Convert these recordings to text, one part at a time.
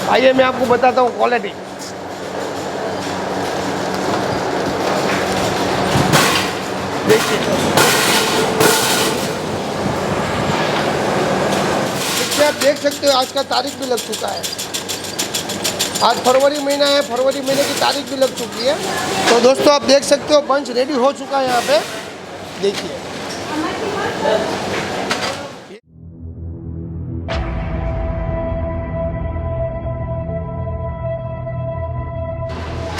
आइए मैं आपको बताता हूँ क्वालिटी। देखिए आप देख सकते हो, आज का तारीख भी लग चुका है। आज फरवरी महीना है, फरवरी महीने की तारीख भी लग चुकी है। तो दोस्तों आप देख सकते हो बंच रेडी हो चुका है यहाँ पे। देखिए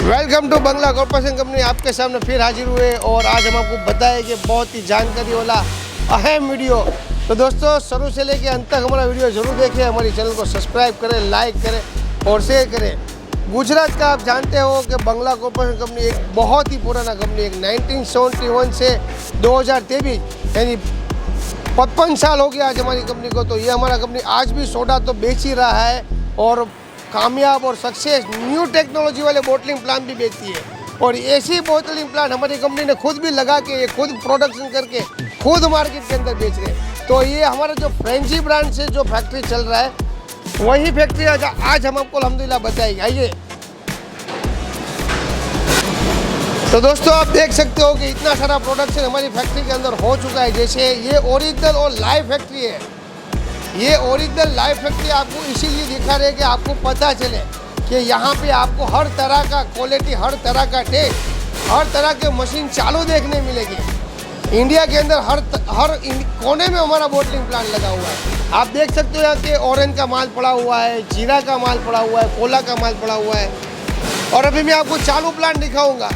welcome to Bangla corporation company. आपके सामने फिर हाजिर हुए और आज हम आपको बताएं कि बहुत ही जानकारी वाला अहम वीडियो। तो दोस्तों शुरू से लेकर अंत तक हमारा वीडियो जरूर देखें, हमारे चैनल को सब्सक्राइब करें, लाइक करें और शेयर करें। गुजरात का आप जानते हो कि बंगला कॉर्पोरेशन कंपनी एक बहुत ही पुराना कंपनी, एक 1971 से 2023 यानी 55 साल हो गया आज हमारी कंपनी को। तो ये हमारा कंपनी आज भी सोडा तो बेच ही रहा है और कामयाब और सक्सेस न्यू टेक्नोलॉजी वाले बोटलिंग प्लांट भी बेचती है। और ऐसी बोटलिंग प्लांट हमारी कंपनी ने खुद भी लगा के, खुद प्रोडक्शन करके, खुद मार्केट के अंदर बेच रहे हैं। तो ये हमारा जो फ्रेंची ब्रांड से जो फैक्ट्री चल रहा है, वही फैक्ट्री आज हम आपको अल्हम्दुलिल्लाह बताएंगे। आइए तो दोस्तों आप देख सकते हो कि इतना सारा प्रोडक्शन हमारी फैक्ट्री के अंदर हो चुका है। जैसे ये ओरिजिनल और लाइव फैक्ट्री है। ये ओरिजिनल लाइव फैक्ट्री आपको इसीलिए दिखा रहे कि आपको पता चले कि यहाँ पे आपको हर तरह का क्वालिटी, हर तरह का टेस्ट, हर तरह के मशीन चालू देखने मिलेगी। इंडिया के अंदर हर कोने में हमारा बोटलिंग प्लांट लगा हुआ है। आप देख सकते हो यहाँ के ऑरेंज का माल पड़ा हुआ है, जीरा का माल पड़ा हुआ है, कोला का माल पड़ा हुआ है। और अभी मैं आपको चालू प्लांट दिखाऊंगा।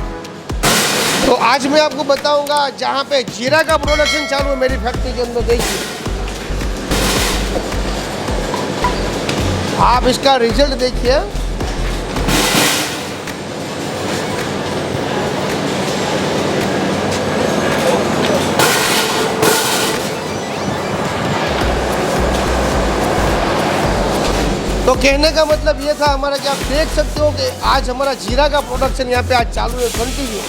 तो आज मैं आपको बताऊंगा जहाँ पे जीरा का प्रोडक्शन चालू है मेरी फैक्ट्री के अंदर। देखिए आप इसका रिजल्ट देखिए। तो कहने का मतलब ये था हमारा कि आप देख सकते हो कि आज हमारा जीरा का प्रोडक्शन यहाँ पे आज चालू है कंटिन्यू,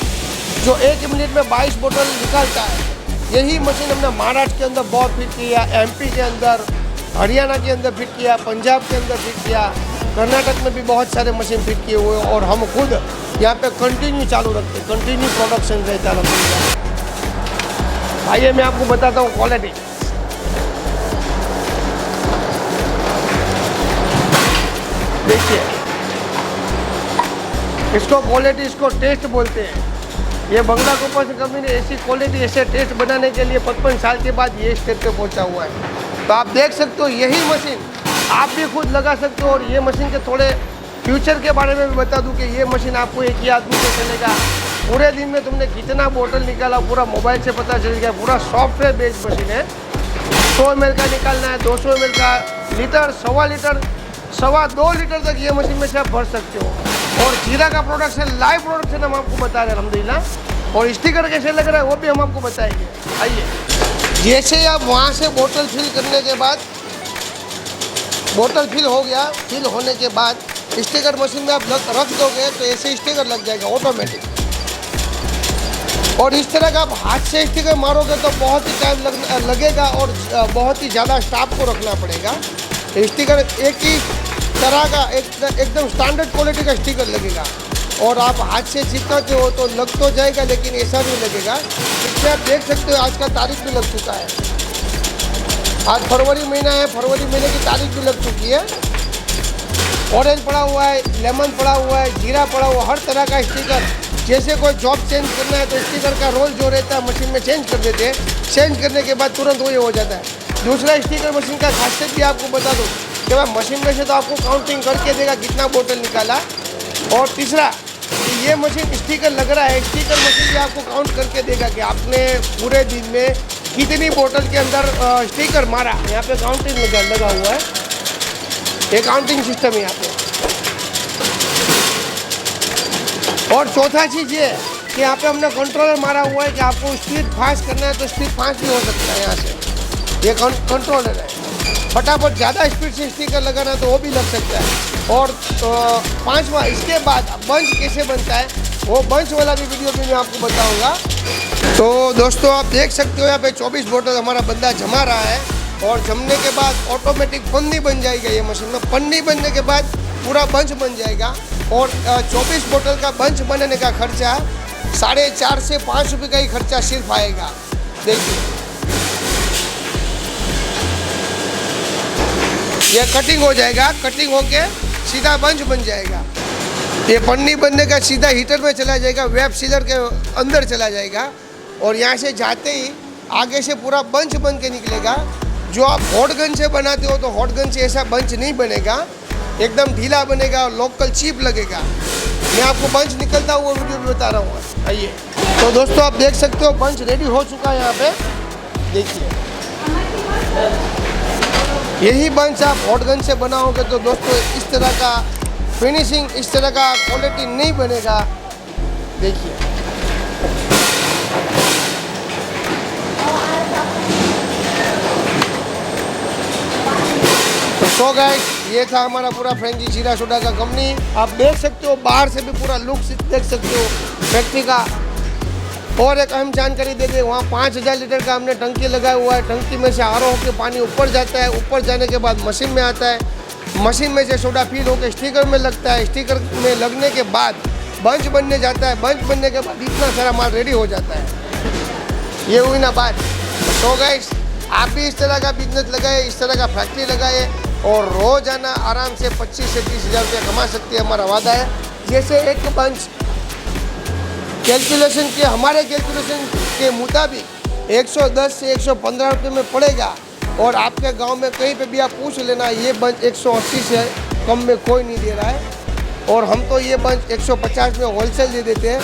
जो 1 मिनट में 22 बोतल निकालता है। यही मशीन हमने महाराष्ट्र के अंदर बहुत फिट किया, एमपी के अंदर, हरियाणा के अंदर फिट किया, पंजाब के अंदर फिट किया, कर्नाटक में भी बहुत सारे मशीन फिट किए हुए। और हम खुद यहाँ पे कंटिन्यू चालू रखते हैं, कंटिन्यू प्रोडक्शन रहता है। आइए मैं आपको बताता हूँ क्वालिटी। देखिए इसको क्वालिटी, इसको टेस्ट बोलते हैं। ये बंगला कॉर्पोरेशन कंपनी ने ऐसी क्वालिटी, ऐसे टेस्ट बनाने के लिए 55 साल के बाद ये स्टेज पे पहुंचा हुआ है। तो आप देख सकते हो यही मशीन आप भी खुद लगा सकते हो। और ये मशीन के थोड़े फ्यूचर के बारे में भी बता दूं कि ये मशीन आपको एक ही आदमी से चलेगा। पूरे दिन में तुमने कितना बोतल निकाला पूरा मोबाइल से पता चल गया। पूरा सॉफ्टवेयर बेस्ड मशीन है। 100 ml का निकालना है, 200 ml का, लीटर, 1.25 लीटर, 2.25 लीटर तक ये मशीन में से आप भर सकते हो। और जीरा का प्रोडक्शन, लाइव प्रोडक्शन हम आपको बता रहे हैं अल्हम्दुलिल्लाह। और स्टिकर कैसे लग रहा है वो भी हम आपको बताएंगे। आइए जैसे आप वहाँ से बोतल फिल करने के बाद, बोतल फिल हो गया, फिल होने के बाद स्टिकर मशीन में आप रख दोगे तो ऐसे स्टिकर लग जाएगा ऑटोमेटिक। और इस तरह का आप हाथ से स्टिकर मारोगे तो बहुत ही टाइम लगेगा और बहुत ही ज़्यादा स्टाफ को रखना पड़ेगा। स्टिकर एक ही तरह का एकदम स्टैंडर्ड क्वालिटी का स्टिकर लगेगा। और आप हाथ से चिपकाते हो तो लग तो जाएगा लेकिन ऐसा नहीं लगेगा। इससे आप देख सकते हो आज का तारीख भी लग चुका है। आज फरवरी महीना है, फरवरी महीने की तारीख भी लग चुकी है। ऑरेंज पड़ा हुआ है, लेमन पड़ा हुआ है, जीरा पड़ा हुआ, हर तरह का स्टिकर। जैसे कोई जॉब चेंज करना है तो स्टिकर का रोल जो रहता है मशीन में चेंज कर देते हैं। चेंज करने के बाद तुरंत वो ये हो जाता है। दूसरा स्टिकर मशीन का खासियत भी आपको बता दूँ कि भाई मशीन में से तो आपको काउंटिंग करके देगा कितना बोतल निकाला। और तीसरा ये मशीन स्टिकर लग रहा है, स्टिकर मशीन भी आपको काउंट करके देगा कि आपने पूरे दिन में कितनी बोतल के अंदर स्टिकर मारा। यहाँ पे काउंटिंग लगा हुआ है, ये काउंटिंग सिस्टम है यहाँ पे। और चौथा चीज़ ये कि यहाँ पे हमने कंट्रोलर मारा हुआ है कि आपको स्पीड फास्ट करना है तो स्पीड फास्ट भी हो सकता है। यहाँ से ये कंट्रोलर है। फटाफट ज़्यादा स्पीड से स्टिकर लगाना तो वो भी लग सकता है। और पांचवा, इसके बाद बंच कैसे बनता है वो बंच वाला भी वीडियो भी मैं आपको बताऊंगा। तो दोस्तों आप देख सकते हो यहाँ पे 24 बोतल हमारा बंदा जमा रहा है। और जमने के बाद ऑटोमेटिक पन्नी बन जाएगी ये मशीन में। पन्नी बनने के बाद पूरा बंच बन जाएगा। और 24 बोतल का बंच बनने का खर्चा 4.5 से 5 रुपये का ही खर्चा सिर्फ आएगा। देखिए ये कटिंग हो जाएगा, कटिंग होके सीधा बंच बन जाएगा। ये पन्नी बनने का सीधा हीटर में चला जाएगा, वेब सीलर के अंदर चला जाएगा और यहाँ से जाते ही आगे से पूरा बंच बन के निकलेगा। जो आप हॉट गन से बनाते हो तो हॉट गन से ऐसा बंच नहीं बनेगा, एकदम ढीला बनेगा और लोकल चीप लगेगा। मैं आपको बंच निकलता हुआ वीडियो में बता रहा हूँ। आइए तो दोस्तों आप देख सकते हो बंच रेडी हो चुका है। यहाँ पे देखिए यही बंच आप हॉट गन से बनाओगे तो दोस्तों इस तरह का फिनिशिंग, इस तरह का क्वालिटी नहीं बनेगा। देखिए तो गाइस ये था हमारा पूरा फ्रेंकी जीरा सोडा का कंपनी। आप देख सकते हो बाहर से भी पूरा लुक देख सकते हो फैक्ट्री का। और एक अहम जानकारी दे दें, वहाँ 5000 लीटर का हमने टंकी लगाया हुआ है। टंकी में से आर ओ होकर पानी ऊपर जाता है, ऊपर जाने के बाद मशीन में आता है, मशीन में से सोडा फील होकर स्टिकर में लगता है, स्टिकर में लगने के बाद बंच बनने जाता है, बंच बनने के बाद इतना सारा माल रेडी हो जाता है। ये हुई ना बात। तो गाइस आप भी इस तरह का बिजनेस लगाए, इस तरह का फैक्ट्री लगाए और रोजाना आराम से 25 से 30 हज़ार रुपया कमा सकते हैं, हमारा वादा है। जैसे एक बंच कैलकुलेशन के, हमारे कैलकुलेशन के मुताबिक 110 से 115 रुपये में पड़ेगा। और आपके गांव में कहीं पे भी आप पूछ लेना, ये बंच 180 से कम में कोई नहीं दे रहा है। और हम तो ये बंच 150 में होलसेल दे देते हैं।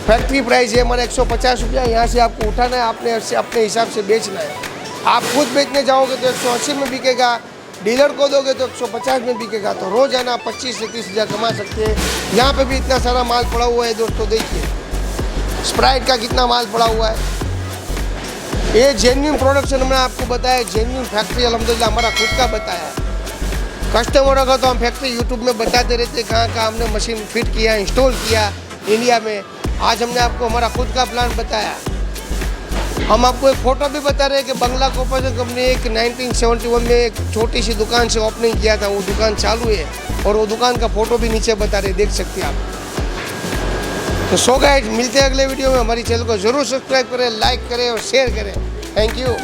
फैक्ट्री प्राइस है हमारा 150 रुपया। यहाँ से आपको उठाना है, आपने अपने हिसाब से बेचना है। आप खुद बेचने जाओगे तो 180 में बिकेगा, डीलर को दोगे तो 150 में बिकेगा। तो रोजाना 25 से 30 हज़ार कमा सकते हैं। यहाँ पे भी इतना सारा माल पड़ा हुआ है दोस्तों। देखिए स्प्राइट का कितना माल पड़ा हुआ है। ये जेन्युइन प्रोडक्शन हमने आपको बताया, जेन्युइन फैक्ट्री अल्हम्दुलिल्लाह हमारा खुद का बताया है। कस्टमरों का तो हम फैक्ट्री यूट्यूब में बताते रहते, कहाँ हमने मशीन फिट किया, इंस्टॉल किया इंडिया में। आज हमने आपको हमारा खुद का प्लान बताया। हम आपको एक फ़ोटो भी बता रहे हैं कि बंगला कॉर्पोरेशन कंपनी एक 1971 में एक छोटी सी दुकान से ओपनिंग किया था, वो दुकान चालू है और वो दुकान का फ़ोटो भी नीचे बता रहे, देख सकते हैं आप। तो सो गाइस मिलते हैं अगले वीडियो में। हमारी चैनल को ज़रूर सब्सक्राइब करें, लाइक करें और शेयर करें। Thank you.